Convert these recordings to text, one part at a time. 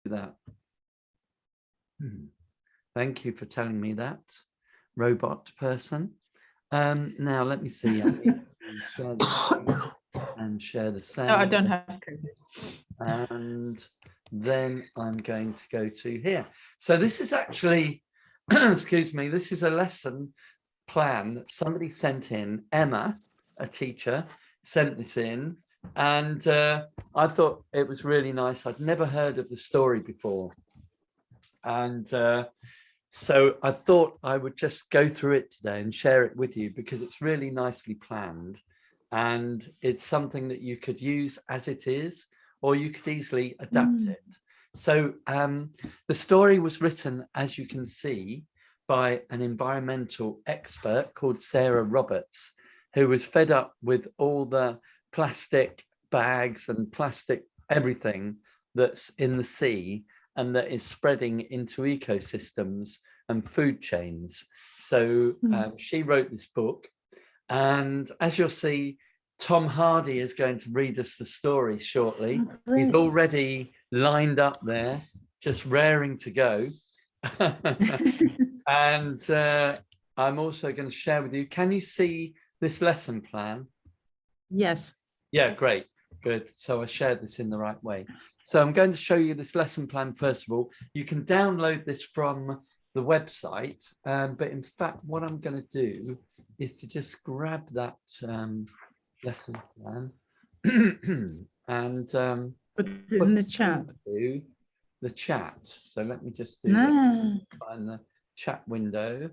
that. Thank you for telling me that, robot person. Now let me see. I need to share the and share the sound. No, I don't have COVID. And then I'm going to go to here. So this is actually, excuse me, this is a lesson plan that somebody sent in. Emma, a teacher, sent this in, and I thought it was really nice. I'd never heard of the story before, and so I thought I would just go through it today and share it with you because it's really nicely planned, and it's something that you could use as it is, or you could easily adapt it. So the story was written, as you can see, by an environmental expert called Sarah Roberts, who was fed up with all the plastic bags and plastic everything that's in the sea and that is spreading into ecosystems and food chains. So she wrote this book, and as you'll see, Tom Hardy is going to read us the story shortly. He's already lined up there, just raring to go. And I'm also going to share with you, can you see this lesson plan? Yes. Yeah, great. Good. So I shared this in the right way. So I'm going to show you this lesson plan first of all. You can download this from the website, but in fact, what I'm going to do is to just grab that lesson plan and put it in the chat. The chat. So let me just do that. Find the chat window.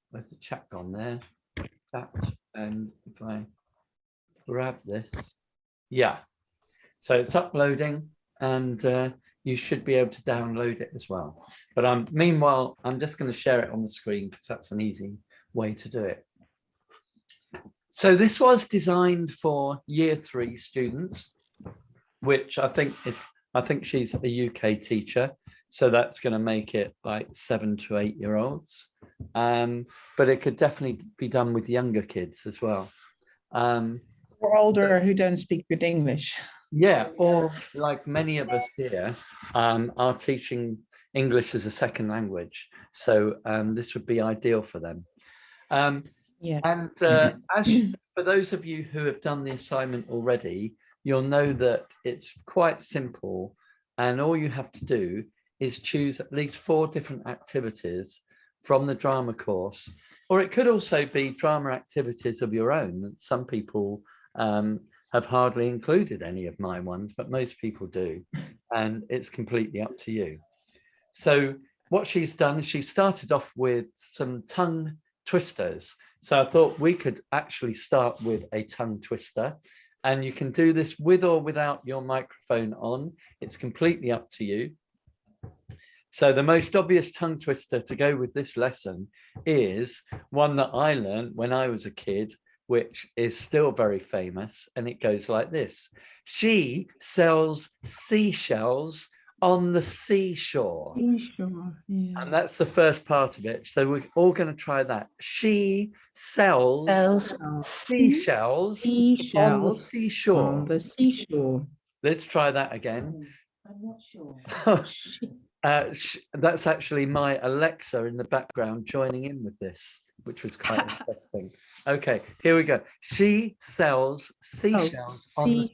Where's the chat gone there? Chat. And if I grab this, yeah. So it's uploading, and you should be able to download it as well. But meanwhile, I'm just going to share it on the screen because that's an easy way to do it. So this was designed for Year 3 students, which I think she's a UK teacher, so that's going to make it like 7 to 8 year olds. But it could definitely be done with younger kids as well. Or older who don't speak good English. Yeah, or like many of us here are teaching English as a second language. So this would be ideal for them. Yeah. And as for those of you who have done the assignment already, you'll know that it's quite simple, and all you have to do is choose at least 4 different activities from the drama course, or it could also be drama activities of your own. Some people have hardly included any of my ones, but most people do, and it's completely up to you. So what she's done is she started off with some tongue twisters. So I thought we could actually start with a tongue twister, and you can do this with or without your microphone on. It's completely up to you. So the most obvious tongue twister to go with this lesson is one that I learned when I was a kid, which is still very famous, and it goes like this. She sells seashells on the seashore. Seashore, yeah. And that's the first part of it. So we're all going to try that. She sells seashells on the seashore. On the seashore. Let's try that again. I'm not sure. That's actually my Alexa in the background joining in with this, which was quite interesting. Okay, here we go. She sells seashells on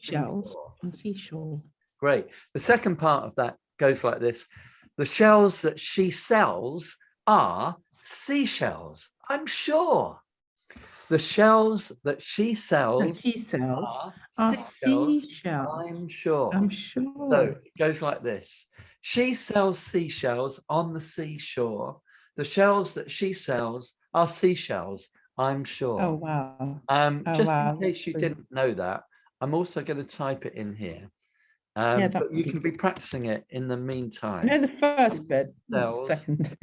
the seashore. Great. The second part of that goes like this. The shells that she sells are seashells, I'm sure. The shells that she sells are seashells, I'm sure. I'm sure. So it goes like this. She sells seashells on the seashore. The shells that she sells are seashells, I'm sure. Oh, wow. Just in case you didn't know that, I'm also going to type it in here. But you can be practicing it in the meantime. No, the first bit, Cells, second.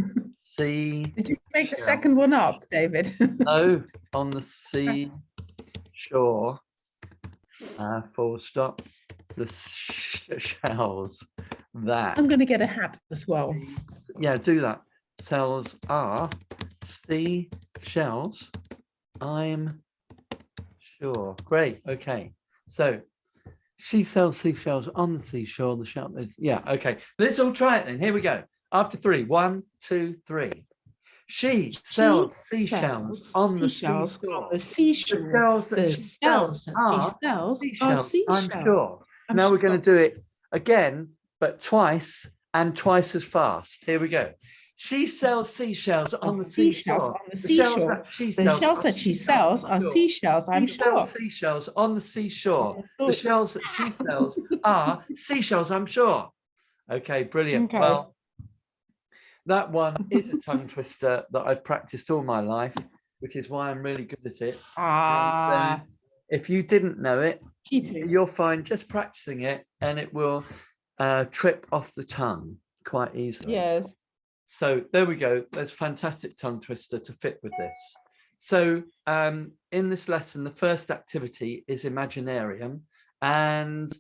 Did you make the shell. second one up, David? No, on the sea shore, full stop, the shells that. I'm going to get a hat as well. Yeah, do that. Cells are sea shells, I'm sure. Great, okay. So She sells seashells on the seashore. The shell is, yeah, okay. Let's all try it then. Here we go. After 3. 1, 2, 3. She She sells seashells sells on the seashells on seashore. the The seashore. shells that The she sells shells that she are sells are seashells, I'm seashells. sure. I'm Now we're sure. going to do it again, but twice and twice as fast. Here we go. She sells seashells on the Seashells seashore. on the The shells seashore. that she The sells shells are that she seashells, sells I'm are sure. seashells, I'm She sells sure. seashells on the seashore. The Oh, shells that she sells are seashells, I'm sure. Okay, brilliant. okay. Well, that one is a tongue twister that I've practiced all my life, which is why I'm really good at it. And, if you didn't know it, cheating. you'll find just practicing it and it will trip off the tongue quite easily. Yes. So there we go. There's a fantastic tongue twister to fit with this. So in this lesson, the first activity is Imaginarium, and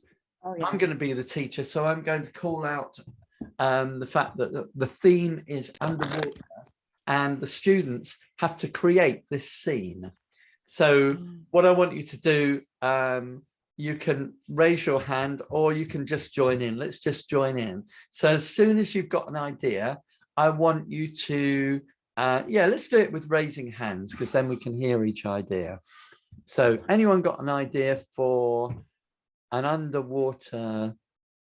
I'm going to be the teacher. So I'm going to call out the fact that the theme is underwater and the students have to create this scene. So what I want you to do, you can raise your hand or you can just join in. Let's just join in. So as soon as you've got an idea, I want you to, yeah, let's do it with raising hands because then we can hear each idea. So anyone got an idea for an underwater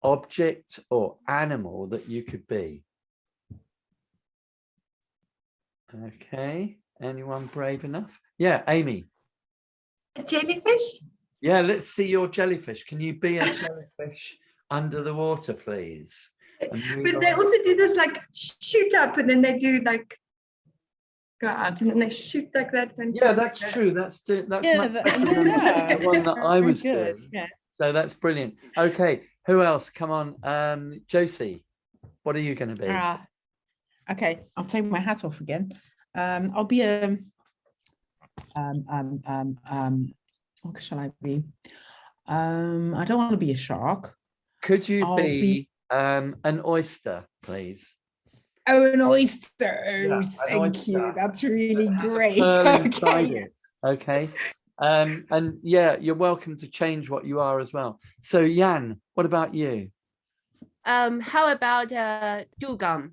object or animal that you could be? Okay, anyone brave enough? Yeah, Amy. A jellyfish? Yeah, let's see your jellyfish. Can you be a jellyfish under the water, please? But they also do this like shoot up and then they do like go out and then they shoot like that. Yeah, that's true. That's Yeah, much better than the one that I was good. doing. Yeah. So that's brilliant. Okay, who else? Come on, Josie, what are you going to be? Okay, I'll take my hat off again. I'll be what shall I be? I don't want to be a shark. Could you I'll be an oyster, please? Oh, an oyster. Yeah, Thank you. That's really great. Pearl inside Okay. it. Okay. And yeah, you're welcome to change what you are as well. So Jan, what about you? How about dugong?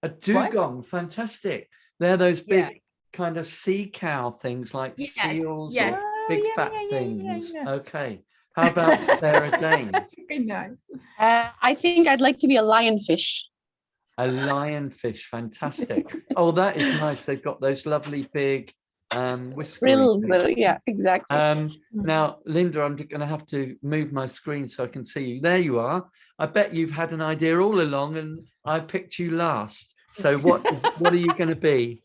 A dugong, fantastic. They're those big Yeah. kind of sea cow things like Yes, seals yes. or Oh, big yeah, fat yeah, yeah, things. yeah. Okay. How about Sarah Jane? Very nice. I think I'd like to be a lionfish. A lionfish, fantastic. Oh, that is nice. They've got those lovely big whiskery Frills, things. yeah, exactly. Now, Linda, I'm going to have to move my screen so I can see you. There you are. I bet you've had an idea all along and I picked you last. So what are you going to be?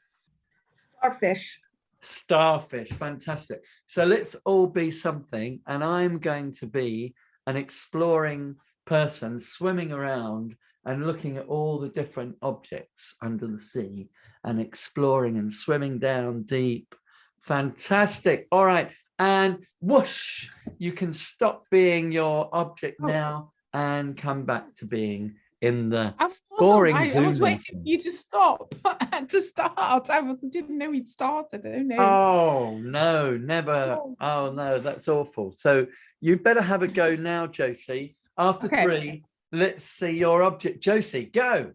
Starfish. Starfish, fantastic. So let's all be something, and I'm going to be an exploring person swimming around and looking at all the different objects under the sea and exploring and swimming down deep. Fantastic. All right. And whoosh, you can stop being your object now and come back to being in the boring I was Zoom waiting for meeting. you to stop to start. Didn't know he'd started. Oh no. Oh no, never. Oh no, that's awful. So you better have a go now, Josie. After Okay. 3, let's see your object. Josie, go.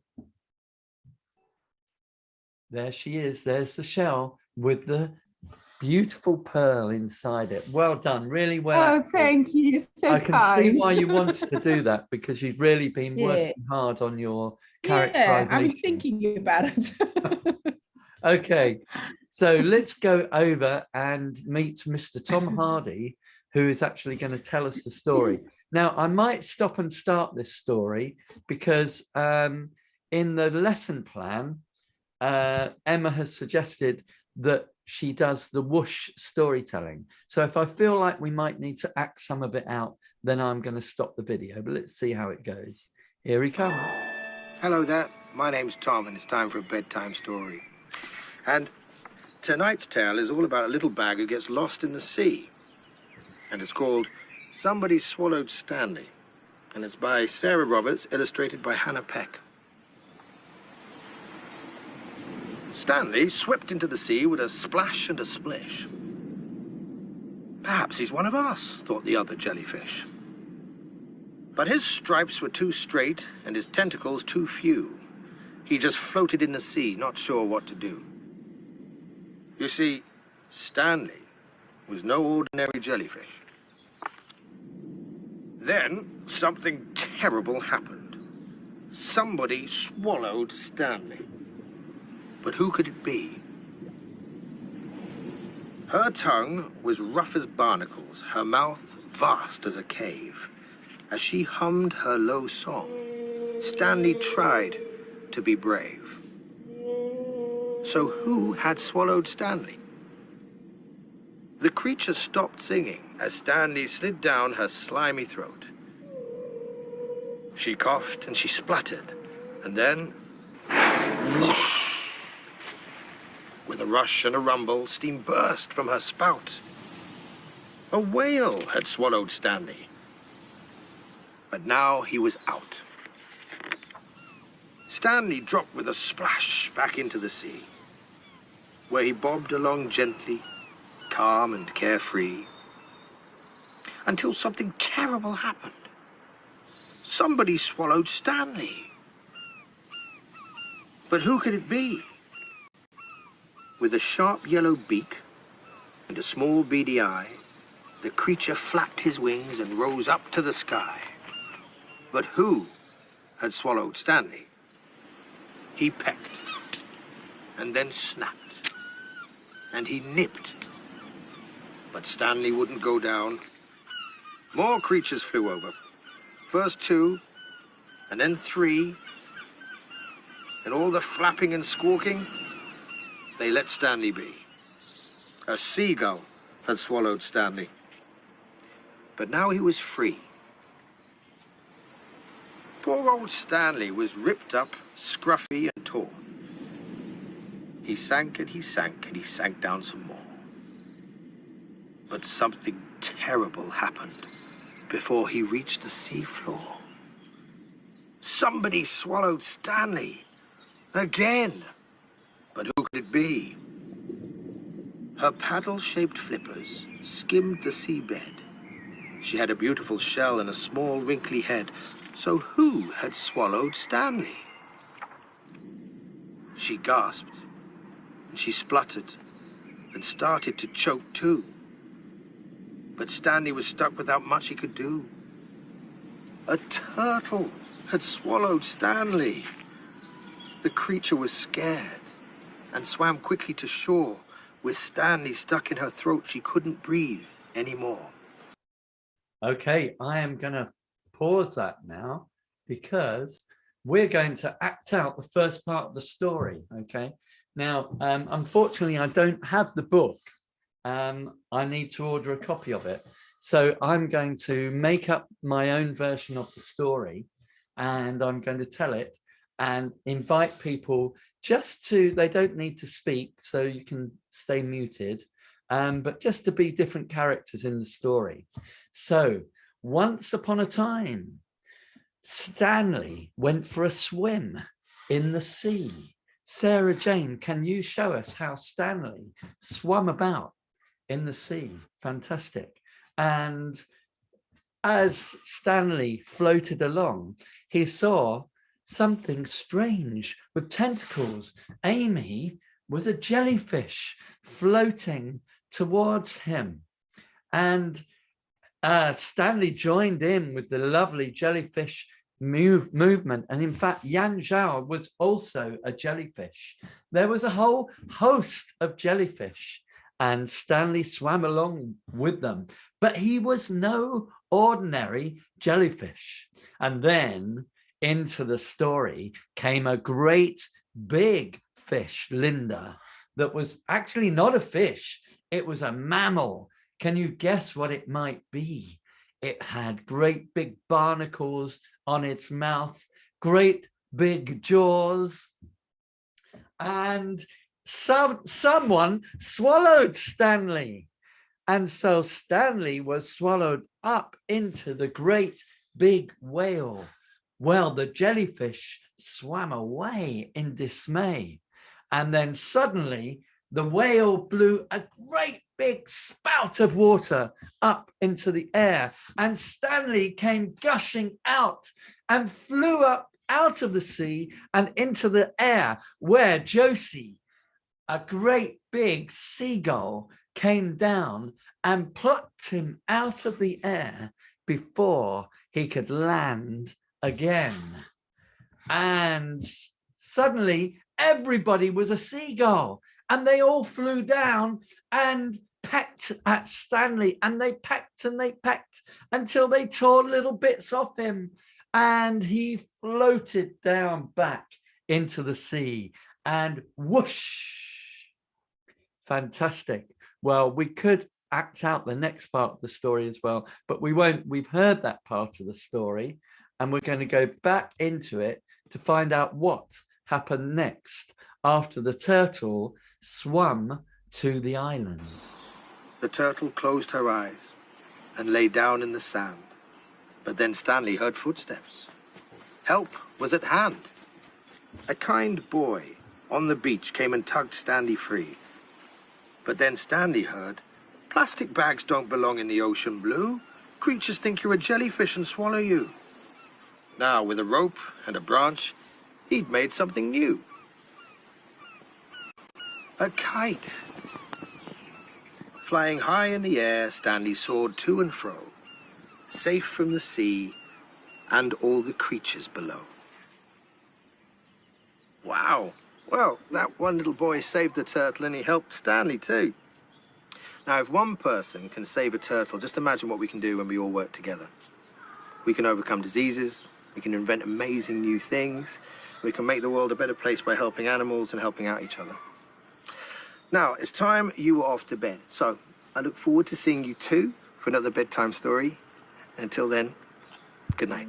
There she is. There's the shell with the beautiful pearl inside it. Well done. Really well. Oh, acted. thank you. So I can kind. see why you wanted to do that because you've really been Yeah. working hard on your Yeah, characterization. I was thinking about it. Okay, so let's go over and meet Mr. Tom Hardy, who is actually going to tell us the story. Now, I might stop and start this story because in the lesson plan, Emma has suggested that she does the whoosh storytelling. So if I feel like we might need to act some of it out, then I'm going to stop the video, but let's see how it goes. Here he comes. Hello there, my name's Tom and it's time for a bedtime story. And tonight's tale is all about a little bag who gets lost in the sea. And it's called Somebody Swallowed Stanley. And it's by Sarah Roberts, illustrated by Hannah Peck. Stanley swept into the sea with a splash and a splish. Perhaps he's one of us, thought the other jellyfish. But his stripes were too straight and his tentacles too few. He just floated in the sea, not sure what to do. You see, Stanley was no ordinary jellyfish. Then something terrible happened. Somebody swallowed Stanley. But who could it be? Her tongue was rough as barnacles, her mouth vast as a cave. As she hummed her low song, Stanley tried to be brave. So who had swallowed Stanley? The creature stopped singing as Stanley slid down her slimy throat. She coughed and she spluttered, and then, whoosh! With a rush and a rumble, steam burst from her spout. A whale had swallowed Stanley. But now he was out. Stanley dropped with a splash back into the sea, where he bobbed along gently, calm and carefree, until something terrible happened. Somebody swallowed Stanley. But who could it be? With a sharp yellow beak and a small beady eye, the creature flapped his wings and rose up to the sky. But who had swallowed Stanley? He pecked, and then snapped, and he nipped. But Stanley wouldn't go down. More creatures flew over. First 2, and then 3. And all the flapping and squawking, they let Stanley be. A seagull had swallowed Stanley. But now he was free. Poor old Stanley was ripped up, scruffy and torn. He sank and he sank and he sank down some more. But something terrible happened before he reached the sea floor. Somebody swallowed Stanley. Again. But who could it be? Her paddle-shaped flippers skimmed the seabed. She had a beautiful shell and a small, wrinkly head. So who had swallowed Stanley? She gasped, and she spluttered, and started to choke too. But Stanley was stuck without much he could do. A turtle had swallowed Stanley. The creature was scared and swam quickly to shore. With Stanley stuck in her throat, she couldn't breathe anymore. Okay, I am going to pause that now because we're going to act out the first part of the story. Okay, now, unfortunately, I don't have the book. I need to order a copy of it. So I'm going to make up my own version of the story and I'm going to tell it and invite people just to, they don't need to speak, so you can stay muted, but just to be different characters in the story. So once upon a time, Stanley went for a swim in the sea. Sarah Jane, can you show us how Stanley swam about in the sea? Fantastic. And as Stanley floated along, he saw something strange with tentacles. Amy was a jellyfish floating towards him. And Stanley joined in with the lovely jellyfish movement. And in fact, Yan Zhao was also a jellyfish. There was a whole host of jellyfish and Stanley swam along with them, but he was no ordinary jellyfish. And then into the story came a great big fish, Linda, that was actually not a fish. It was a mammal. Can you guess what it might be? It had great big barnacles on its mouth, great big jaws, and someone swallowed Stanley. And so Stanley was swallowed up into the great big whale. Well, the jellyfish swam away in dismay. And then suddenly the whale blew a great big spout of water up into the air, and Stanley came gushing out and flew up out of the sea and into the air, where Josie, a great big seagull, came down and plucked him out of the air before he could land again. And suddenly everybody was a seagull, and they all flew down and pecked at Stanley, and they pecked until they tore little bits off him, and he floated down back into the sea, and whoosh. Fantastic. Well, we could act out the next part of the story as well, but we won't. We've heard that part of the story, and we're going to go back into it to find out what happened next after the turtle swam to the island. The turtle closed her eyes and lay down in the sand. But then Stanley heard footsteps. Help was at hand. A kind boy on the beach came and tugged Stanley free. But then Stanley heard, "Plastic bags don't belong in the ocean blue. Creatures think you're a jellyfish and swallow you." Now, with a rope and a branch, he'd made something new. A kite. Flying high in the air, Stanley soared to and fro, safe from the sea and all the creatures below. Wow. Well, that one little boy saved the turtle, and he helped Stanley too. Now, if one person can save a turtle, just imagine what we can do when we all work together. We can overcome diseases, we can invent amazing new things, we can make the world a better place by helping animals and helping out each other. Now, it's time you were off to bed, so I look forward to seeing you too for another bedtime story. Until then, good night.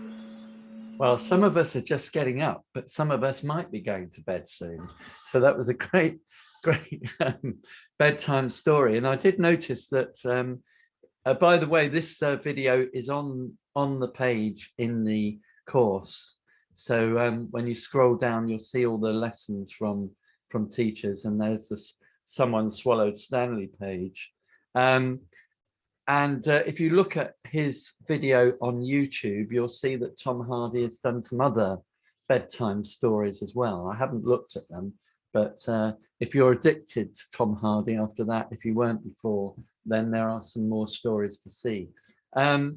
Well, some of us are just getting up, but some of us might be going to bed soon. So that was a great bedtime story. And I did notice that, by the way, this video is on the page in the course. So when you scroll down, you'll see all the lessons from teachers, and there's this Someone Swallowed Stanley page. And if you look at his video on YouTube, you'll see that Tom Hardy has done some other bedtime stories as well. I haven't looked at them, but if you're addicted to Tom Hardy after that, if you weren't before, then there are some more stories to see. I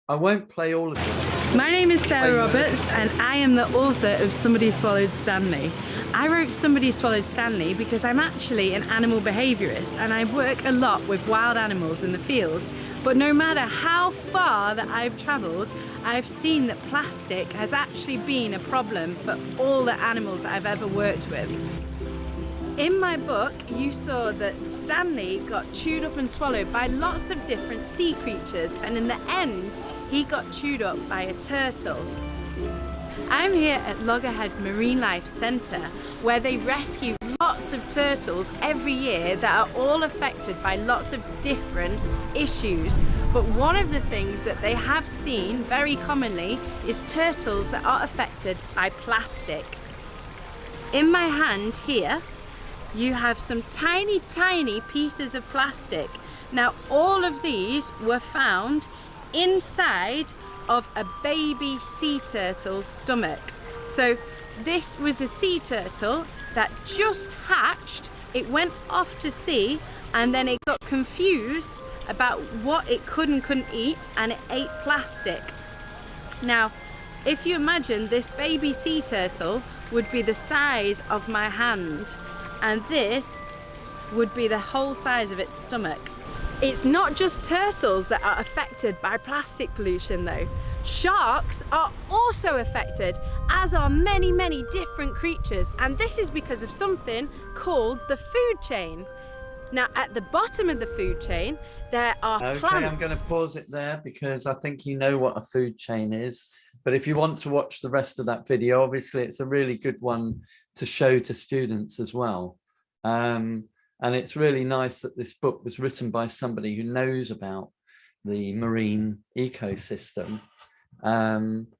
won't play all of them. My name is Sarah Roberts, and I am the author of Somebody Swallowed Stanley. I wrote Somebody Swallowed Stanley because I'm actually an animal behaviourist, and I work a lot with wild animals in the field. But no matter how far that I've travelled, I've seen that plastic has actually been a problem for all the animals that I've ever worked with. In my book, you saw that Stanley got chewed up and swallowed by lots of different sea creatures, and in the end, he got chewed up by a turtle. I'm here at Loggerhead Marine Life Centre, where they rescue lots of turtles every year that are all affected by lots of different issues. But one of the things that they have seen very commonly is turtles that are affected by plastic. In my hand here, you have some tiny pieces of plastic. Now, all of these were found inside of a baby sea turtle's stomach. So this was a sea turtle that just hatched, it went off to sea, and then it got confused about what it could and couldn't eat, and it ate plastic. Now, if you imagine, this baby sea turtle would be the size of my hand, and this would be the whole size of its stomach. It's not just turtles that are affected by plastic pollution though. Sharks are also affected, as are many different creatures, and this is because of something called the food chain. Now, at the bottom of the food chain, there are plants. Okay, I'm going to pause it there because I think you know what a food chain is. But if you want to watch the rest of that video, obviously it's a really good one to show to students as well. And it's really nice that this book was written by somebody who knows about the marine ecosystem. The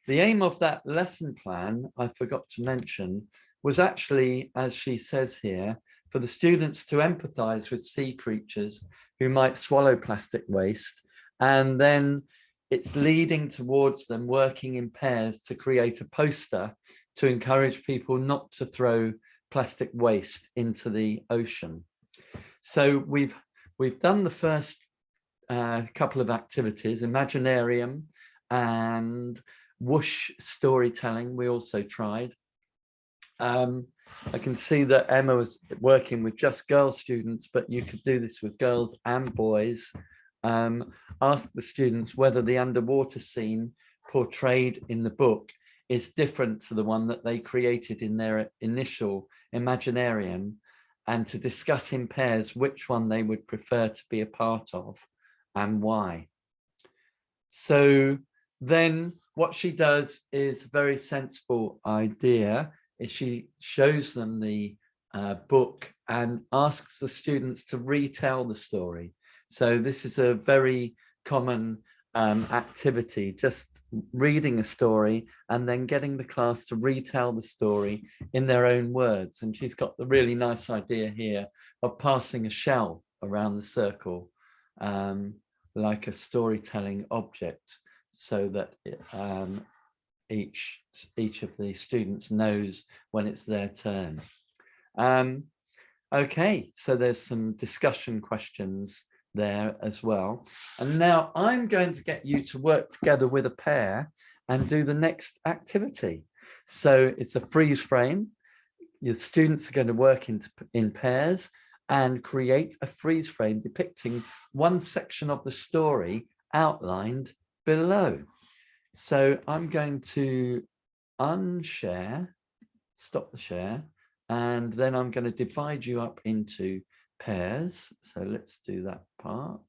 aim of that lesson plan, I forgot to mention, was actually, as she says here, for the students to empathize with sea creatures who might swallow plastic waste. And then it's leading towards them working in pairs to create a poster to encourage people not to throw plastic waste into the ocean. So we've done the first couple of activities, Imaginarium and whoosh storytelling. We also tried. I can see that Emma was working with just girl students, but you could do this with girls and boys. Ask the students whether the underwater scene portrayed in the book is different to the one that they created in their initial Imaginarium, and to discuss in pairs which one they would prefer to be a part of and why. So then what she does is a very sensible idea, is she shows them the book and asks the students to retell the story. So this is a very common activity, just reading a story and then getting the class to retell the story in their own words. And she's got the really nice idea here of passing a shell around the circle, like a storytelling object, so that each of the students knows when it's their turn. Okay, so there's some discussion questions there as well. And now I'm going to get you to work together with a pair and do the next activity. So it's a freeze frame. Your students are going to work in pairs and create a freeze frame depicting one section of the story outlined below. So I'm going to unshare, stop the share, and then I'm going to divide you up into pairs. So let's do that part.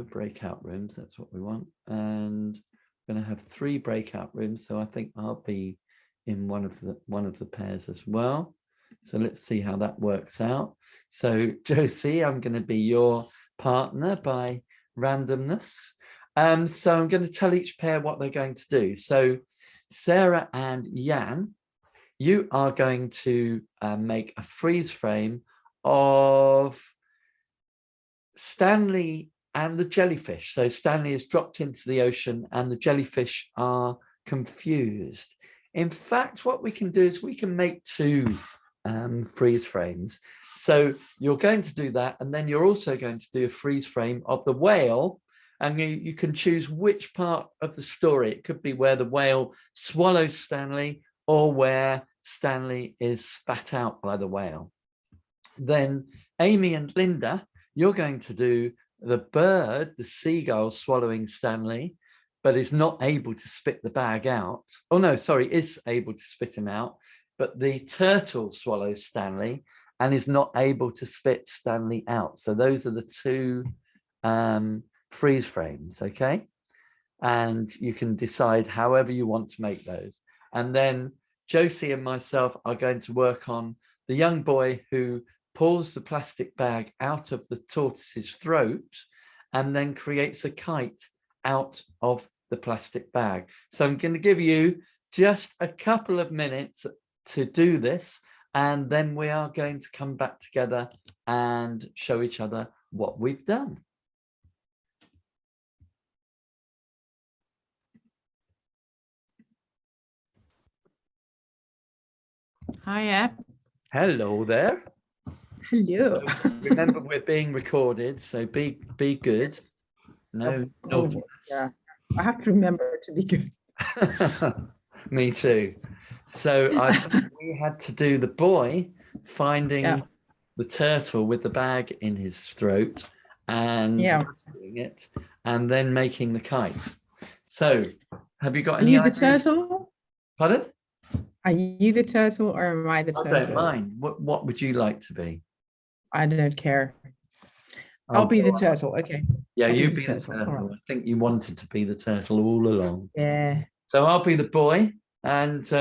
Breakout rooms, that's what we want. And I'm going to have 3 breakout rooms. So I think I'll be in one of the pairs as well. So let's see how that works out. So Josie, I'm going to be your partner by randomness. So I'm going to tell each pair what they're going to do. So Sarah and Jan, you are going to make a freeze frame of Stanley and the jellyfish. So Stanley is dropped into the ocean and the jellyfish are confused. In fact, what we can do is we can make 2 freeze frames. So you're going to do that, and then you're also going to do a freeze frame of the whale, and you can choose which part of the story. It could be where the whale swallows Stanley or where Stanley is spat out by the whale. Then Amy and Linda, you're going to do the bird, the seagull swallowing Stanley, but is not able to spit the bag out. Oh no, sorry, is able to spit him out, but the turtle swallows Stanley and is not able to spit Stanley out. So those are the 2 freeze frames, okay? And you can decide however you want to make those. And then Josie and myself are going to work on the young boy who pulls the plastic bag out of the tortoise's throat and then creates a kite out of the plastic bag. So I'm going to give you just a couple of minutes to do this, and then we are going to come back together and show each other what we've done. Hiya. Hello there. Hello. Remember, we're being recorded, so be good. No, no. Yeah, I have to remember to be good. Me too. So I think we had to do the boy finding the turtle with the bag in his throat and doing it, and then making the kite. So have you got Are any you the ideas? turtle? Pardon? Are you the turtle or am I the I turtle? don't mind. What would you like to be? I don't care. I'll be the turtle. Okay. Yeah, I'll you be be the the turtle. turtle. All right. I think you wanted to be the turtle all along. Yeah. So I'll be the boy, and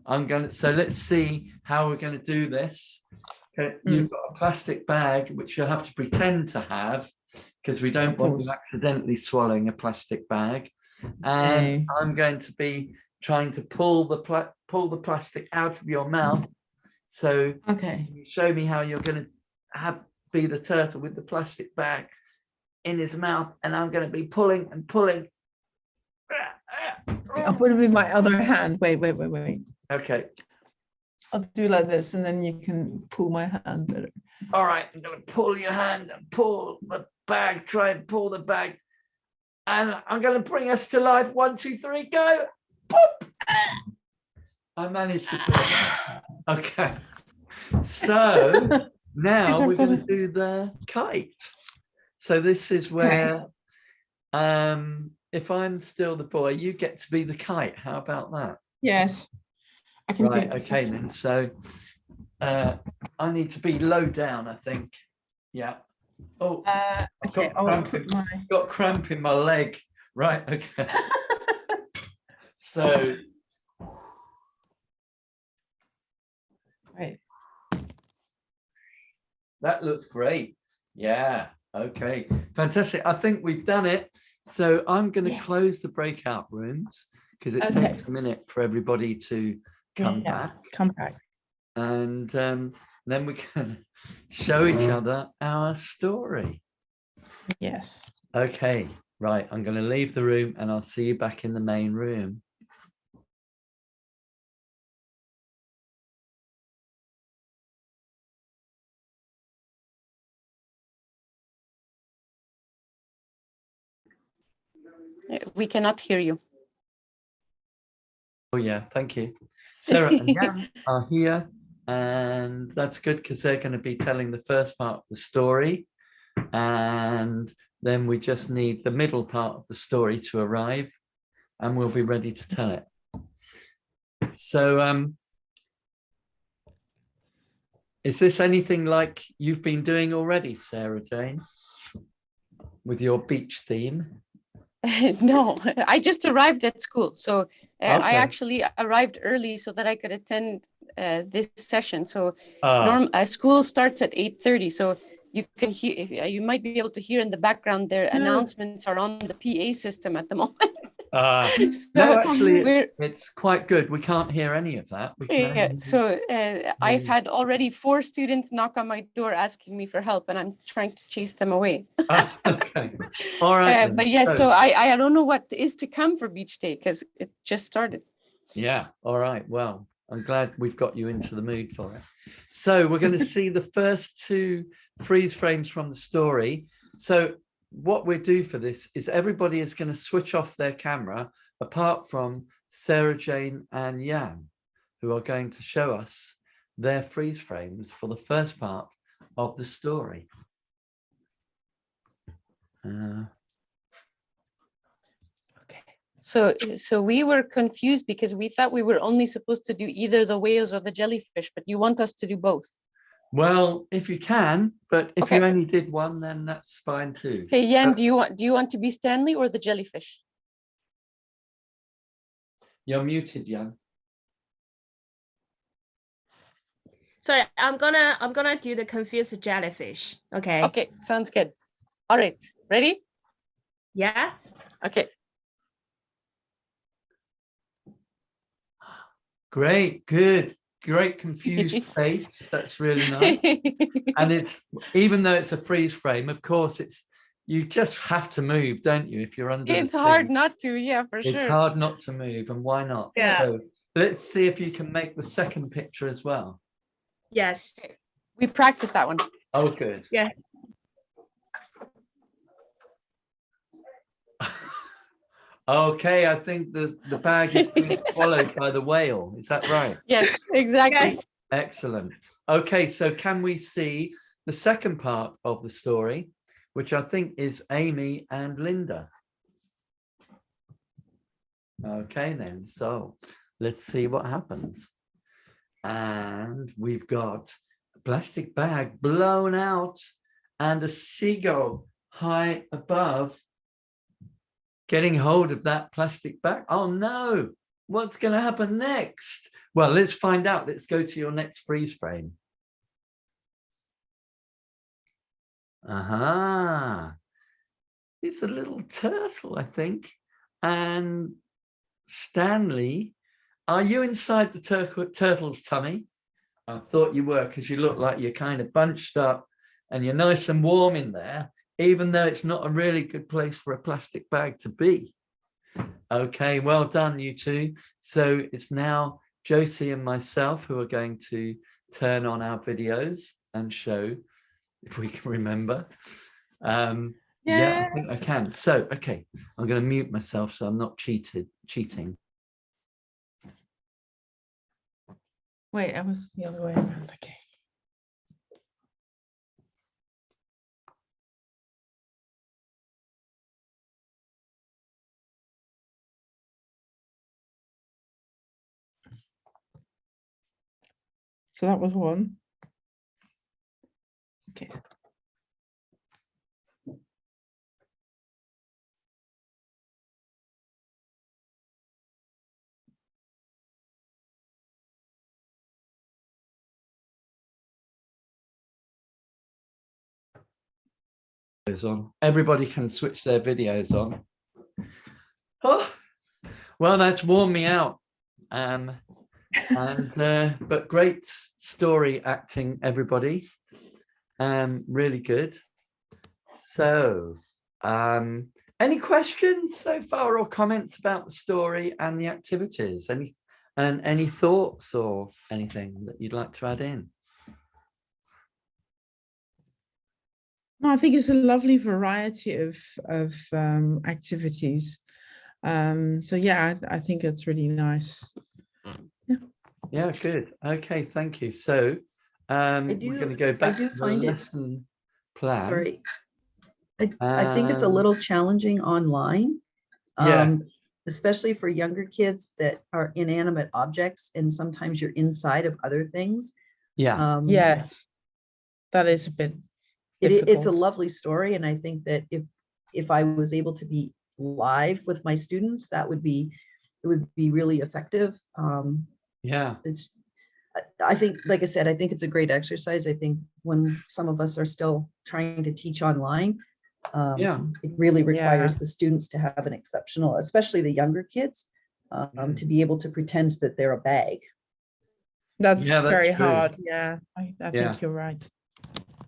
I'm going to. So let's see how we're going to do this. Okay, you've got a plastic bag which you'll have to pretend to have, because we don't want you accidentally swallowing a plastic bag. And I'm going to be trying to pull the plastic out of your mouth. So Okay. you show me how you're going to be the turtle with the plastic bag in his mouth, and I'm going to be pulling and pulling. I'll put it with my other hand. Wait. Okay. I'll do like this, and then you can pull my hand better. All right. I'm going to pull your hand and pull the bag. Try and pull the bag. And I'm going to bring us to life. 1, 2, 3, go. Pop. I managed to do it. Okay. So now we're going to do the kite. So this is where, if I'm still the boy, you get to be the kite. How about that? Yes. I can Right. do Okay then. So I need to be low down, I think. Yeah. Oh, I've okay, got cramp in my leg. Right. Okay. So. Right. That looks great. Yeah. Okay. Fantastic. I think we've done it. So I'm going to close the breakout rooms because it takes a minute for everybody to come back. And then we can show each other our story. Yes. Okay. Right. I'm going to leave the room and I'll see you back in the main room. We cannot hear you. Oh yeah, thank you. Sarah and Jan are here, and that's good because they're going to be telling the first part of the story, and then we just need the middle part of the story to arrive, and we'll be ready to tell it. So is this anything like you've been doing already, Sarah Jane, with your beach theme? No, I just arrived at school. So I Okay. actually arrived early so that I could attend this session. So Ah. school starts at 8:30. So you can hear, you might be able to hear in the background their announcements are on the PA system at the moment. No, actually, it's quite good. We can't hear any of that. We can Yeah, so I've had already 4 students knock on my door asking me for help, and I'm trying to chase them away. Okay. All right. But yes, so I don't know what is to come for Beach Day because it just started. Yeah. All right. Well, I'm glad we've got you into the mood for it. So we're going to see the first 2 freeze frames from the story. So what we do for this is everybody is going to switch off their camera apart from Sarah Jane and Jan, who are going to show us their freeze frames for the first part of the story. So we were confused because we thought we were only supposed to do either the whales or the jellyfish, but you want us to do both. Well, if you can, but if you only did one, then that's fine too. Okay, Jan, do you want to be Stanley or the jellyfish? You're muted, Jan. Sorry, I'm gonna do the confused jellyfish. Okay. Okay, sounds good. All right, ready? Yeah. Okay. Great, good, great confused face. That's really nice. And it's, even though it's a freeze frame, of course, you just have to move, don't you? If you're under It's the hard sea. not to, yeah, for sure. It's hard not to move, and why not? Yeah. So let's see if you can make the second picture as well. Yes. We practiced that one. Oh, good. Yes. Okay, I think the bag is being swallowed by the whale. Is that right? Yes, exactly. Yes. Excellent. Okay, so can we see the second part of the story, which I think is Amy and Linda? Okay, then. So let's see what happens. And we've got a plastic bag blown out and a seagull high above getting hold of that plastic bag. Oh no, what's going to happen next? Well, let's find out. Let's go to your next freeze frame. Aha. It's a little turtle, I think. And Stanley, are you inside the turtle's tummy? I thought you were, because you look like you're kind of bunched up and you're nice and warm in there, even though it's not a really good place for a plastic bag to be. Okay, well done, you two. So it's now Josie and myself who are going to turn on our videos and show if we can remember. Yeah, I think I can. So, okay, I'm going to mute myself so I'm not cheating. Wait, I was the other way around. Okay. So that was one. Okay. On. Everybody can switch their videos on. Oh, well, that's worn me out. But great story acting, everybody. Really good. So, any questions so far or comments about the story and the activities? Any thoughts or anything that you'd like to add in? No, I think it's a lovely variety of activities. So yeah, I think it's really nice. Yeah, good. Okay, thank you. So we're going to go back to the lesson plan. Sorry, I think it's a little challenging online. Yeah. Especially for younger kids that are inanimate objects, and sometimes you're inside of other things. Yeah. Yes, that is a bit it's a difficult. lovely story, and I think that if I was able to be live with my students, it would be really effective. Yeah. I think, like I said, I think it's a great exercise. I think when some of us are still trying to teach online, it really requires the students to have an exceptional, especially the younger kids, to be able to pretend that they're a bag. That's very true. hard. Yeah, I think you're right.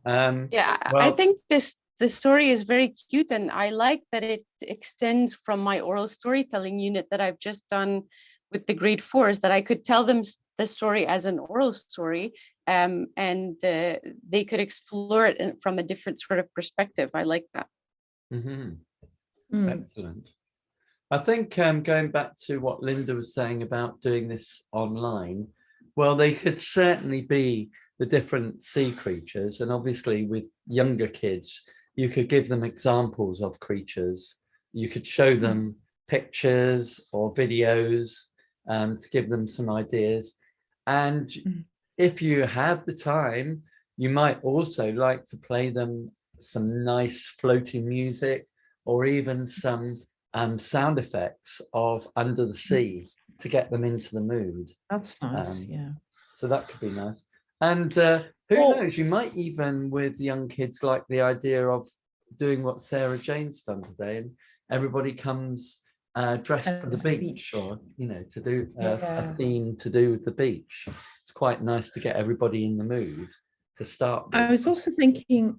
I think the story is very cute, and I like that it extends from my oral storytelling unit that I've just done with the grade 4s, that I could tell them the story as an oral story, and they could explore it from a different sort of perspective. I like that. Excellent. I think going back to what Linda was saying about doing this online, well, they could certainly be the different sea creatures, and obviously with younger kids, you could give them examples of creatures. You could show them pictures or videos to give them some ideas. And if you have the time, you might also like to play them some nice floating music, or even some sound effects of under the sea to get them into the mood. That's nice. So that could be nice. And who knows, you might even, with young kids, like the idea of doing what Sarah Jane's done today, and everybody comes dressed for the beach, or to do a theme to do with the beach. It's quite nice to get everybody in the mood to start with. I was also thinking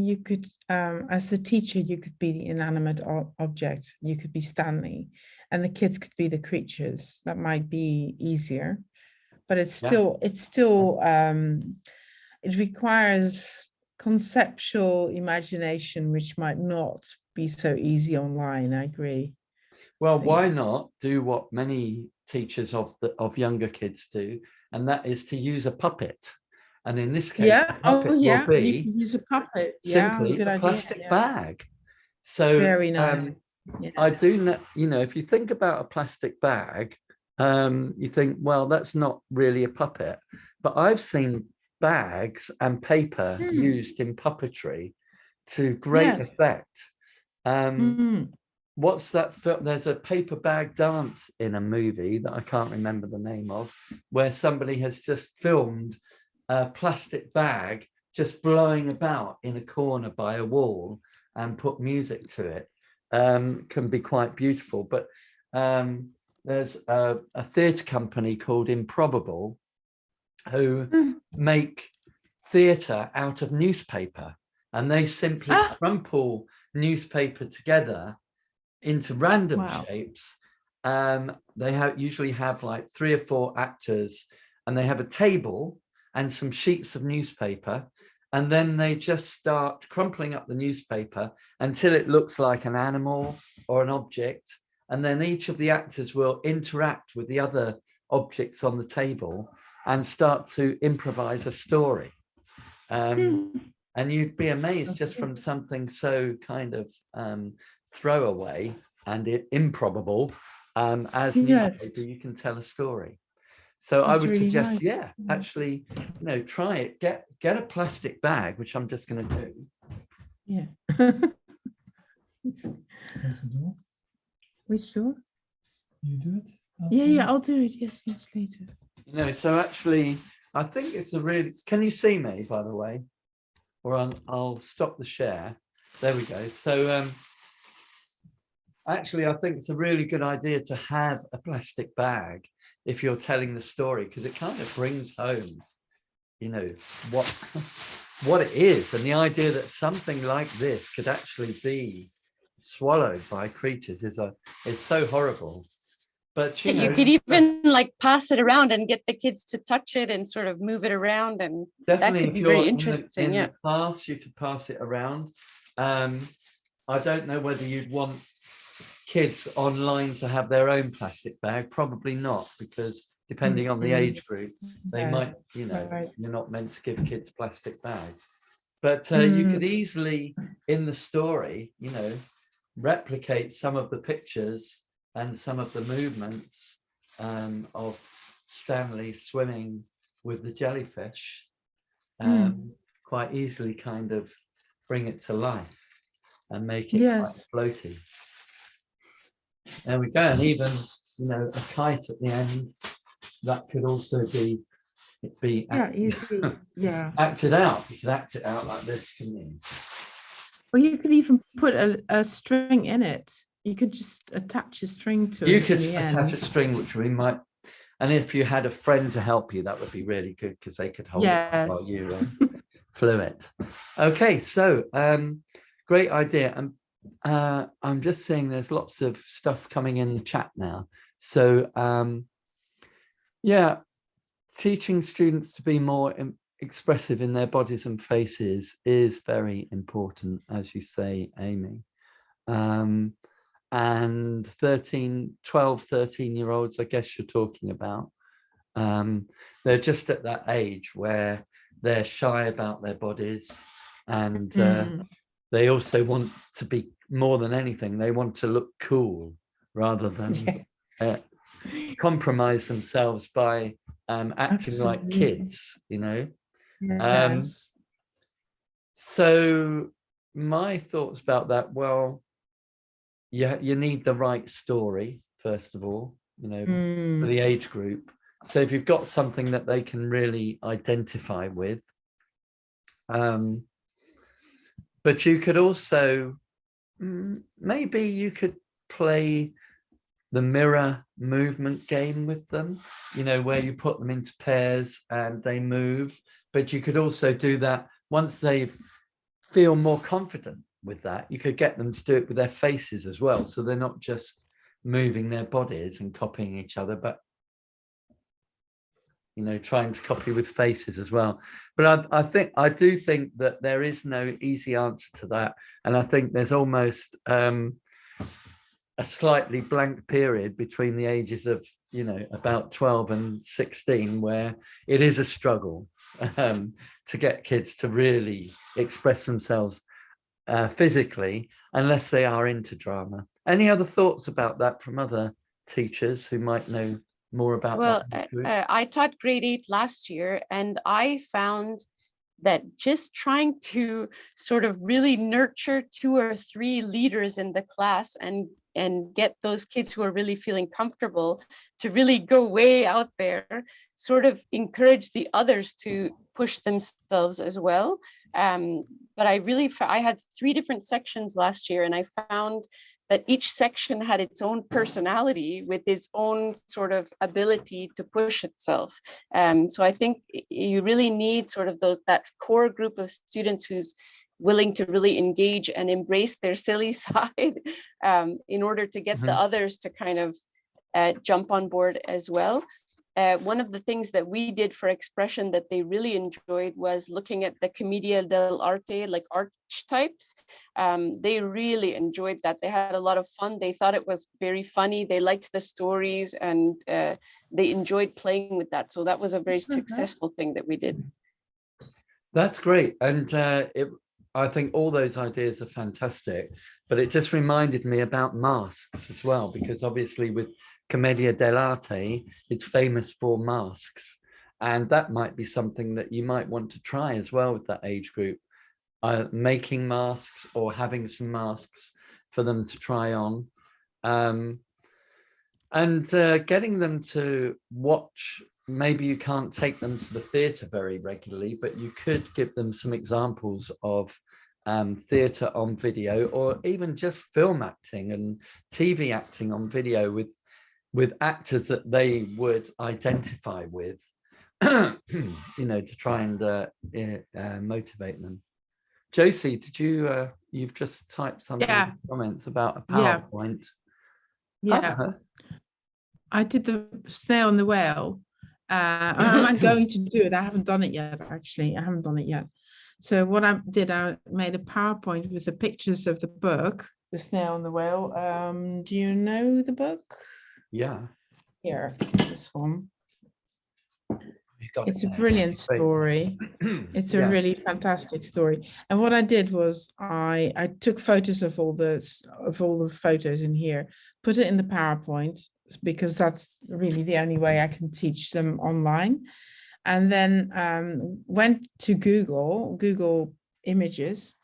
you could, as the teacher, you could be the inanimate object. You could be Stanley, and the kids could be the creatures. That might be easier, but it requires conceptual imagination, which might not be so easy online. I agree. Well, why not do what many teachers of younger kids do, and that is to use a puppet. And in this case, the puppet will be, you can use a puppet. Simply a plastic bag. So very nice. I do know, if you think about a plastic bag, you think, well, that's not really a puppet. But I've seen bags and paper used in puppetry to great effect. What's that film? There's a paper bag dance in a movie that I can't remember the name of, where somebody has just filmed a plastic bag just blowing about in a corner by a wall and put music to it. Can be quite beautiful. But there's a theatre company called Improbable who make theatre out of newspaper, and they simply crumple newspaper together into random shapes. They usually have like 3 or 4 actors, and they have a table and some sheets of newspaper, and then they just start crumpling up the newspaper until it looks like an animal or an object, and then each of the actors will interact with the other objects on the table and start to improvise a story. And you'd be amazed, just from something so kind of throwaway and improbable as newspaper, you can tell a story. So I would really suggest, nice. actually, try it. Get a plastic bag, which I'm just going to do. Yeah. Which door? You do it? Yeah, I'll do it. Yes, later. So actually, I think it's a really. Can you see me, by the way? Or I'll stop the share. There we go. So actually, I think it's a really good idea to have a plastic bag if you're telling the story, because it kind of brings home, what it is, and the idea that something like this could actually be swallowed by creatures is so horrible. But you could even like pass it around and get the kids to touch it and sort of move it around, and that could be very interesting. In the class, you could pass it around. I don't know whether you'd want kids online to have their own plastic bag. Probably not, because depending on the age group, they might, you're not meant to give kids plastic bags. But you could easily, in the story, replicate some of the pictures and some of the movements of Stanley swimming with the jellyfish, quite easily kind of bring it to life and make it quite floaty. There we go. And even, a kite at the end, that could also be acted out. You could act it out like this, couldn't you? Or you could even put a string in it. You could just attach a string to it. You could attach a string, which we might, and if you had a friend to help you, that would be really good, because they could hold it while you flew it. Okay, so great idea. And I'm just seeing there's lots of stuff coming in the chat now. So teaching students to be more expressive in their bodies and faces is very important, as you say, Amy. And 12, 13-year-olds, I guess you're talking about, they're just at that age where they're shy about their bodies, and they also want to be, more than anything, they want to look cool rather than compromise themselves by acting like kids, So my thoughts about that, well, you need the right story, first of all, for the age group. So if you've got something that they can really identify with, but you could also, maybe you could play the mirror movement game with them, where you put them into pairs and they move. But you could also do that once they feel more confident with that. You could get them to do it with their faces as well, so they're not just moving their bodies and copying each other, but trying to copy with faces as well. But I do think that there is no easy answer to that, and I think there's almost a slightly blank period between the ages of about 12 and 16 where it is a struggle to get kids to really express themselves physically, unless they are into drama. Any other thoughts about that from other teachers who might know more about that? Well, I taught grade 8 last year, and I found that just trying to sort of really nurture 2 or 3 leaders in the class and get those kids who are really feeling comfortable to really go way out there, sort of encourage the others to push themselves as well. but I had 3 different sections last year, and I found that each section had its own personality with its own sort of ability to push itself. So I think you really need sort of that core group of students who's willing to really engage and embrace their silly side in order to get the others to kind of jump on board as well. One of the things that we did for expression that they really enjoyed was looking at the commedia dell'arte, like archetypes. They really enjoyed that. They had a lot of fun. They thought it was very funny. They liked the stories, and they enjoyed playing with that. So that was a very successful thing that we did. That's great. And I think all those ideas are fantastic, but it just reminded me about masks as well, because obviously with Commedia dell'arte, it's famous for masks. And that might be something that you might want to try as well with that age group, making masks or having some masks for them to try on. And getting them to watch. Maybe you can't take them to the theatre very regularly, but you could give them some examples of theatre on video, or even just film acting and TV acting on video with actors that they would identify with, you know, to try and motivate them. Josie, did you, you've just typed something in the comments about a PowerPoint. Yeah, I did the snail and the whale. I'm going to do it. I haven't done it yet, actually. I haven't done it yet. So what I did, I made a PowerPoint with the pictures of the book, The Snail and the Whale. Do you know the book? Yeah. Here, this one. It's a brilliant story. It's a really fantastic story. And what I did was I took photos of all the photos in here, put it in the PowerPoint, because that's really the only way I can teach them online. And then went to Google Images,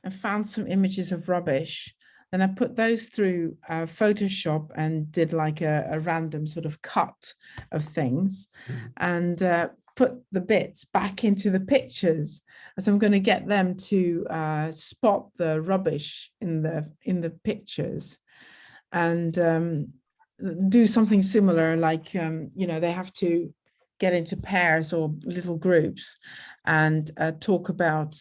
and found some images of rubbish. Then I put those through Photoshop and did like a random sort of cut of things, and put the bits back into the pictures. So I'm going to get them to spot the rubbish in the pictures, and do something similar, like you know, they have to get into pairs or little groups and talk about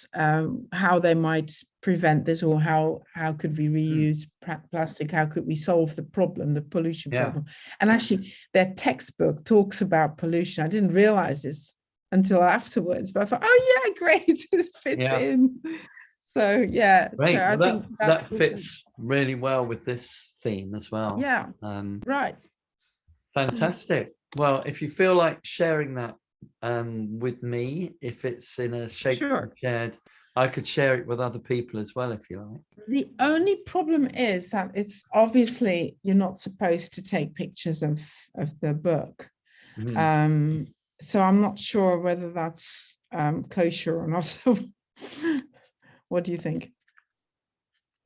how they might prevent this, or how could we reuse plastic, how could we solve the problem, the pollution problem. And actually their textbook talks about pollution. I didn't realize this until afterwards, but I thought, oh yeah, great, it fits in. So yeah, great. so Well, I think that fits really well with this theme as well. Yeah, right. Fantastic. Well, if you feel like sharing that with me, if it's in a shape shared, I could share it with other people as well, if you like. The only problem is that it's obviously you're not supposed to take pictures of the book. So I'm not sure whether that's kosher or not. What do you think?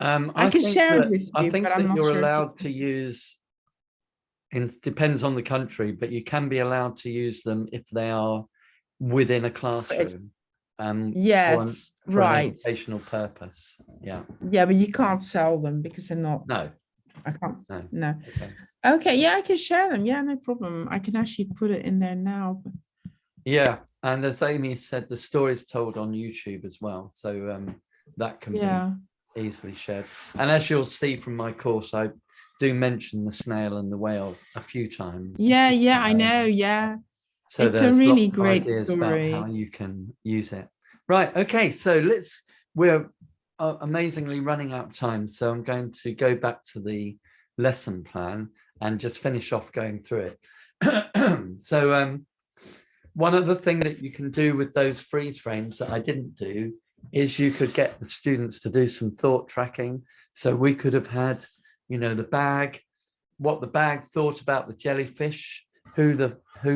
I can share it with you. I think but I'm that not you're sure allowed to use. It depends on the country, but you can be allowed to use them if they are within a classroom. Yes, for right. an educational purpose. Yeah. Yeah, but you can't sell them because they're not. No. I can't. No. Okay. Okay. Yeah, I can share them. Yeah, no problem. I can actually put it in there now. Yeah, and as Amy said, the story is told on YouTube as well, so that can be easily shared. And as you'll see from my course, I do mention the snail and the whale a few times. Yeah, I know. Yeah. So it's a really lots of great ideas story about how you can use it. Right. Okay. So we're amazingly running out of time. So I'm going to go back to the lesson plan and just finish off going through it. So one other thing that you can do with those freeze frames that I didn't do is you could get the students to do some thought tracking. So we could have had, you know, the bag, what the bag thought about the jellyfish, who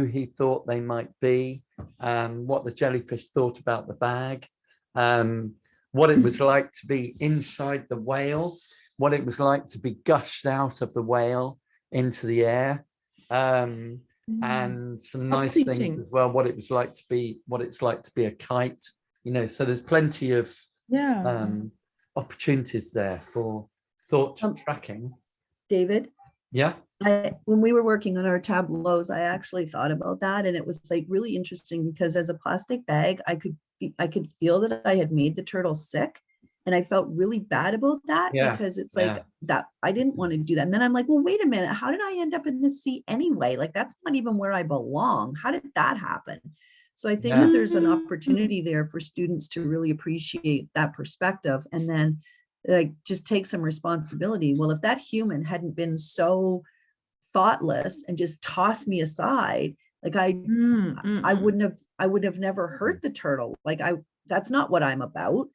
he thought they might be, what the jellyfish thought about the bag, what it was like to be inside the whale, what it was like to be gushed out of the whale into the air, and some nice things as well, what it's like to be a kite, you know. So there's plenty of Yeah. opportunities there for thought tracking. David, Yeah. when we were working on our tableaus, I actually thought about that, and it was like really interesting because as a plastic bag, I could feel that I had made the turtle sick, and I felt really bad about that because it's like that I didn't want to do that. And then I'm like, well, wait a minute, how did I end up in the sea anyway? Like that's not even where I belong. How did that happen? So I think that there's an opportunity there for students to really appreciate that perspective, and then like just take some responsibility. Well, if that human hadn't been so thoughtless and just tossed me aside, like I would have never hurt the turtle. Like that's not what I'm about.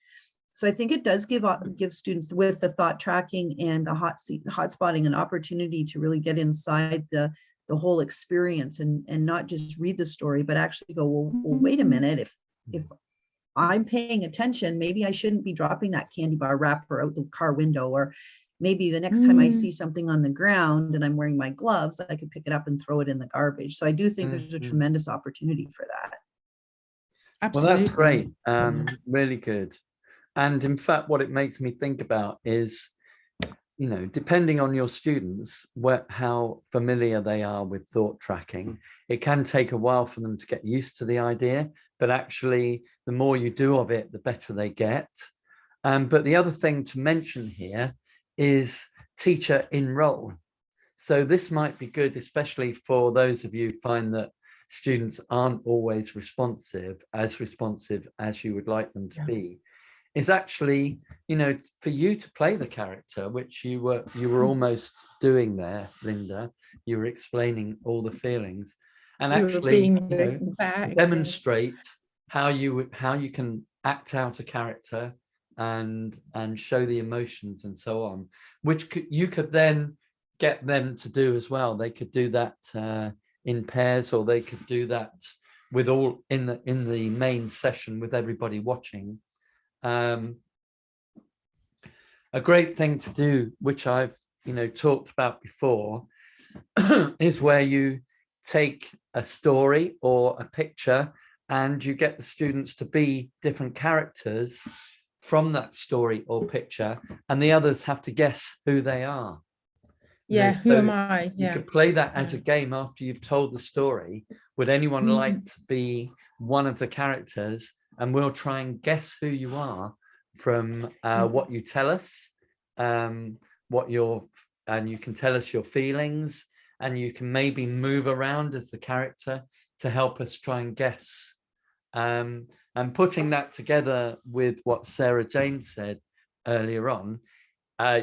So I think it does give students with the thought tracking and the hot spotting an opportunity to really get inside the whole experience and not just read the story, but actually go, well, wait a minute, if I'm paying attention, maybe I shouldn't be dropping that candy bar wrapper out the car window, or maybe the next time I see something on the ground and I'm wearing my gloves, I could pick it up and throw it in the garbage. So I do think there's a tremendous opportunity for that. Absolutely. Well, that's great. Really good. And in fact, what it makes me think about is, you know, depending on your students, how familiar they are with thought tracking, it can take a while for them to get used to the idea, but actually the more you do of it, the better they get. But the other thing to mention here is teacher enroll. So this might be good, especially for those of you who find that students aren't always responsive as you would like them to be. Is actually, you know, for you to play the character, which you were almost doing there, Linda. You were explaining all the feelings, and actually, you know, demonstrate how you can act out a character and show the emotions and so on, which you could then get them to do as well. They could do that in pairs, or they could do that with all in the main session with everybody watching. A great thing to do, which I've talked about before, is where you take a story or a picture and you get the students to be different characters from that story or picture, and the others have to guess who they are. Yeah, who am I? You could play that as a game after you've told the story. Would anyone like to be one of the characters? And we'll try and guess who you are from what you tell us, and you can tell us your feelings, and you can maybe move around as the character to help us try and guess. And putting that together with what Sarah Jane said earlier on,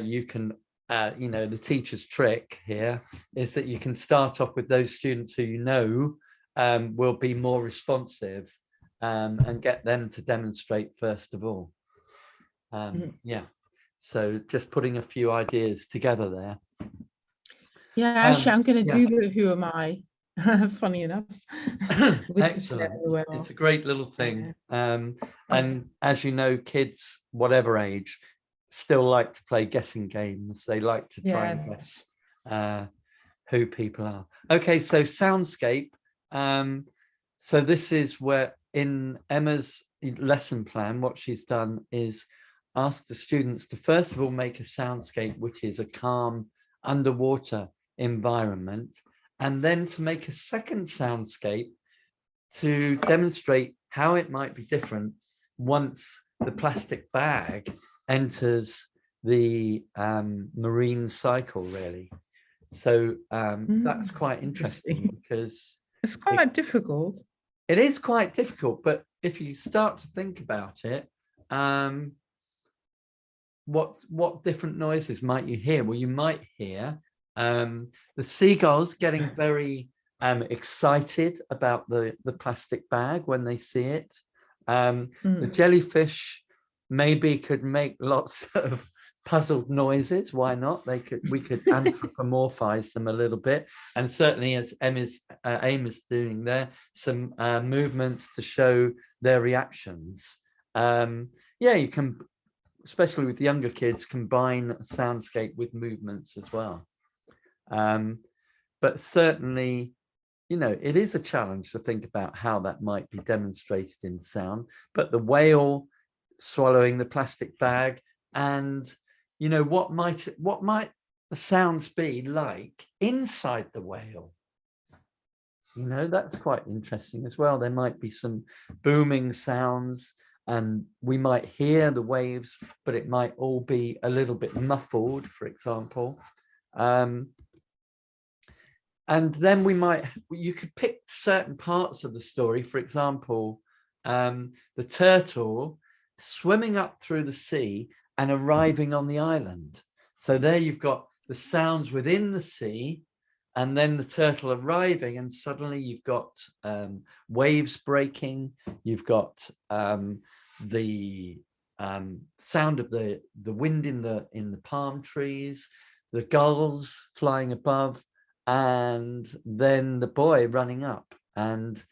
you can, the teacher's trick here is that you can start off with those students who will be more responsive, and get them to demonstrate first of all. So just putting a few ideas together there. Actually, I'm going to do the who am I. Funny enough. Excellent. It's a great little thing. And as you know, kids, whatever age, still like to play guessing games. They like to try and guess who people are. Okay, so soundscape. So this is where in Emma's lesson plan, what she's done is ask the students to first of all make a soundscape, which is a calm underwater environment, and then to make a second soundscape to demonstrate how it might be different once the plastic bag enters the marine cycle, really. So that's quite interesting because it's quite difficult. It is quite difficult, but if you start to think about it, what different noises might you hear? Well, you might hear the seagulls getting very excited about the plastic bag when they see it. The jellyfish maybe could make lots of puzzled noises. Why not? We could anthropomorphize them a little bit, and certainly as Aim is doing there, some movements to show their reactions. You can, especially with younger kids, combine soundscape with movements as well. But certainly, it is a challenge to think about how that might be demonstrated in sound. But the whale swallowing the plastic bag, and you know, what might the sounds be like inside the whale? You know, that's quite interesting as well. There might be some booming sounds, and we might hear the waves, but it might all be a little bit muffled, for example. And then you could pick certain parts of the story. For example, the turtle swimming up through the sea and arriving on the island. So there you've got the sounds within the sea, and then the turtle arriving, and suddenly you've got waves breaking. You've got the sound of the wind in the palm trees, the gulls flying above, and then the boy running up and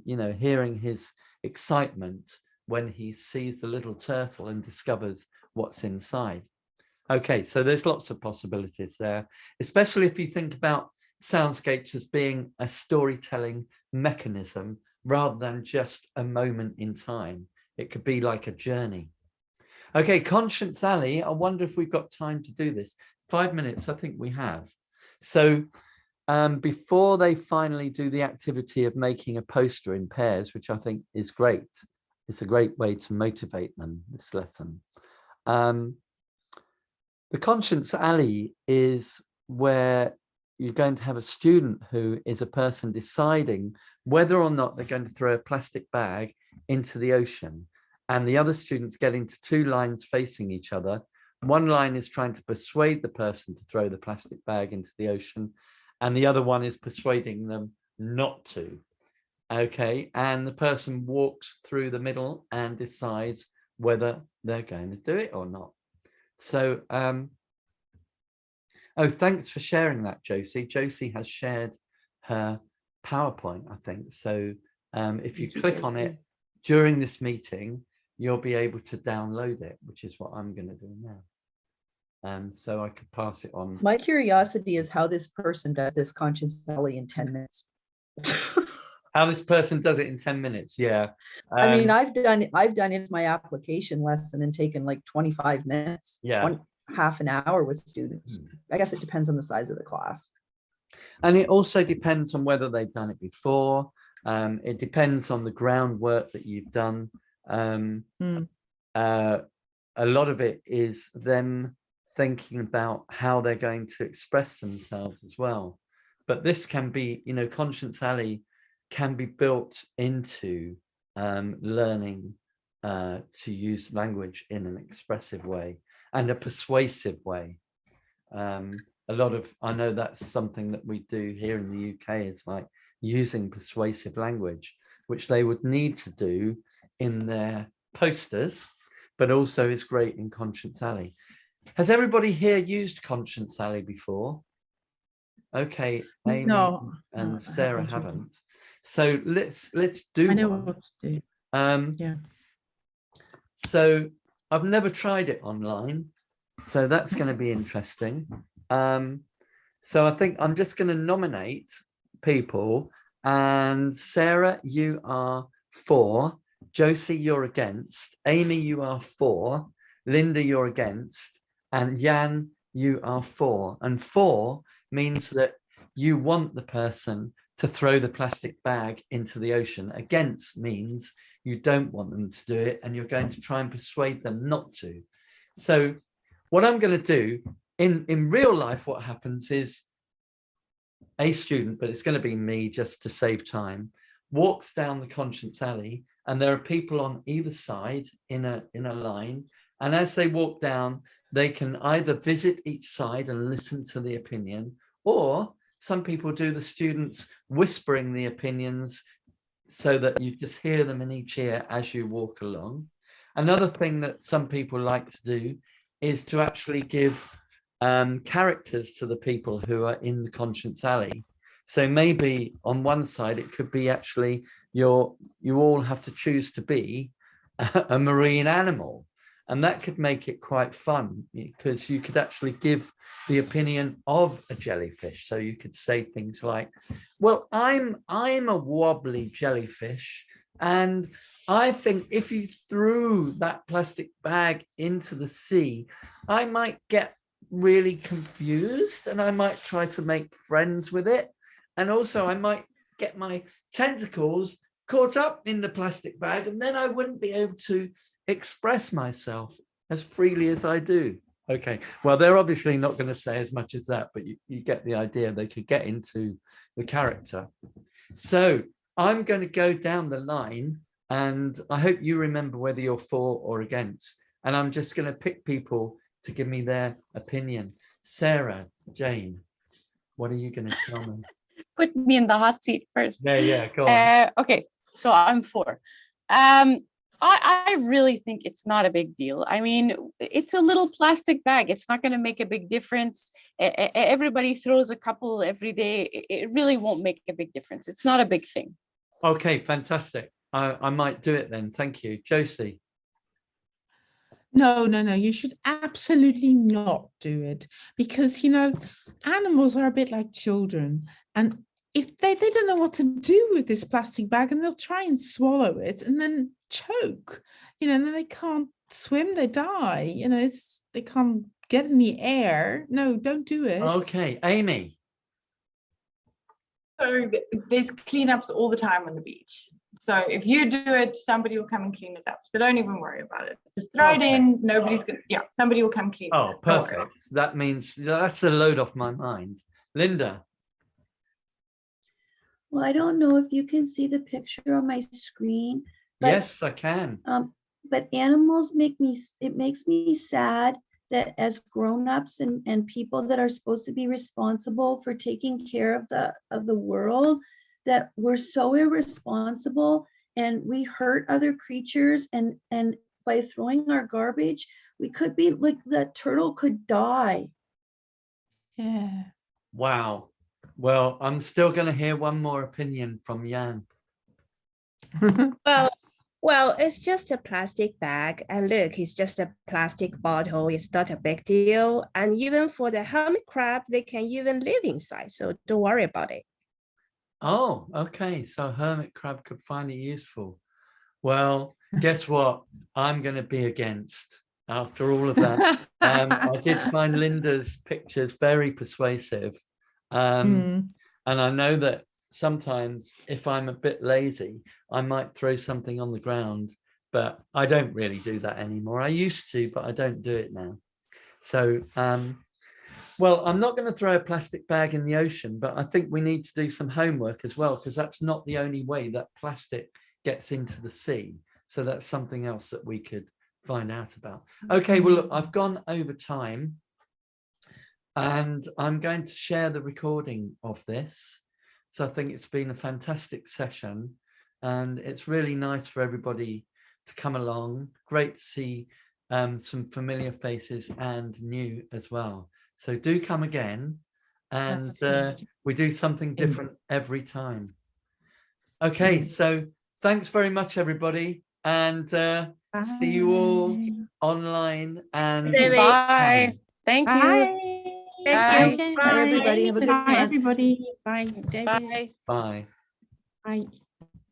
you know, hearing his excitement when he sees the little turtle and discovers what's inside. Okay, so there's lots of possibilities there, especially if you think about soundscapes as being a storytelling mechanism rather than just a moment in time. It could be like a journey. Okay, Conscience Alley, I wonder if we've got time to do this. 5 minutes, I think we have. So before they finally do the activity of making a poster in pairs, which I think is great, it's a great way to motivate them, this lesson. The Conscience Alley is where you're going to have a student who is a person deciding whether or not they're going to throw a plastic bag into the ocean. And the other students get into two lines facing each other. One line is trying to persuade the person to throw the plastic bag into the ocean, and the other one is persuading them not to. Okay, and the person walks through the middle and decides whether they're going to do it or not. So, oh, thanks for sharing that, Josie. Josie has shared her PowerPoint, I think. So if you click on it during this meeting, you'll be able to download it, which is what I'm going to do now. So I could pass it on. My curiosity is how this person does this Conscience Alley in 10 minutes. How this person does it in 10 minutes, yeah. I mean, I've done it my application lesson and taken like 25 minutes, yeah, half an hour with students. I guess it depends on the size of the class. And it also depends on whether they've done it before. It depends on the groundwork that you've done. A lot of it is them thinking about how they're going to express themselves as well. But this can be, you know, Conscience Alley can be built into learning to use language in an expressive way and a persuasive way. A lot of, I know that's something that we do here in the UK, is like using persuasive language, which they would need to do in their posters, but also is great in Conscience Alley. Has everybody here used Conscience Alley before? Okay, Amy and Sarah haven't. So let's do I know one. what to do. Yeah. So I've never tried it online, so that's going to be interesting. So I think I'm just going to nominate people, and Sarah, you are for. Josie, you're against. Amy, you are for. Linda, you're against. And Jan, you are for. And for means that you want the person to throw the plastic bag into the ocean. Against means you don't want them to do it, and you're going to try and persuade them not to. So what I'm going to do in real life, what happens is a student, but it's going to be me just to save time, walks down the Conscience Alley, and there are people on either side in a line. And as they walk down, they can either visit each side and listen to the opinion, or some people do the students whispering the opinions so that you just hear them in each ear as you walk along. Another thing that some people like to do is to actually give characters to the people who are in the Conscience Alley. So maybe on one side, it could be actually you all have to choose to be a marine animal. And that could make it quite fun, because you could actually give the opinion of a jellyfish. So you could say things like, well, I'm a wobbly jellyfish, And I think if you threw that plastic bag into the sea, I might get really confused and I might try to make friends with it. And also I might get my tentacles caught up in the plastic bag, and then I wouldn't be able to express myself as freely as I do. Okay, well, they're obviously not going to say as much as that, but you get the idea. They could get into the character. So I'm going to go down the line, and I hope you remember whether you're for or against. And I'm just going to pick people to give me their opinion. Sarah, Jane, what are you going to tell me? Put me in the hot seat first. Yeah, go on. Okay, so I'm for. I really think it's not a big deal. I mean, it's a little plastic bag. It's not going to make a big difference. Everybody throws a couple every day. It really won't make a big difference. It's not a big thing. Okay, fantastic. I might do it then. Thank you. Josie. No, you should absolutely not do it, because, you know, animals are a bit like children, and if they don't know what to do with this plastic bag, and they'll try and swallow it and then choke, you know, and then they can't swim, they die, you know, they can't get in the air. No, don't do it. Okay, Amy. So there's cleanups all the time on the beach. So if you do it, somebody will come and clean it up. So don't even worry about it. Just throw it in. Nobody's going to, somebody will come clean it up. Oh, perfect. That means that's a load off my mind. Linda. Well, I don't know if you can see the picture on my screen. But, yes, I can. But animals it makes me sad that as grown-ups and people that are supposed to be responsible for taking care of the world, that we're so irresponsible and we hurt other creatures, and by throwing our garbage, we could be like, the turtle could die. Yeah. Wow. Well, I'm still going to hear one more opinion from Jan. Well, it's just a plastic bag, and look, it's just a plastic bottle. It's not a big deal. And even for the hermit crab, they can even live inside. So don't worry about it. Oh, okay. So hermit crab could find it useful. Well, guess what? I'm going to be against after all of that. I did find Linda's pictures very persuasive. And I know that sometimes if I'm a bit lazy, I might throw something on the ground, but I don't really do that anymore. I used to, but I don't do it now. So, well, I'm not going to throw a plastic bag in the ocean, but I think we need to do some homework as well, because that's not the only way that plastic gets into the sea. So that's something else that we could find out about. Okay, well, look, I've gone over time, and I'm going to share the recording of this. So I think it's been a fantastic session, and it's really nice for everybody to come along. Great to see some familiar faces and new as well. So do come again, and we do something different every time. Okay, so thanks very much, everybody, and see you all online. And bye. Thank you. Thank you. Bye, everybody. Have a good one. Bye, everybody. Bye, David. Bye. Bye. Bye.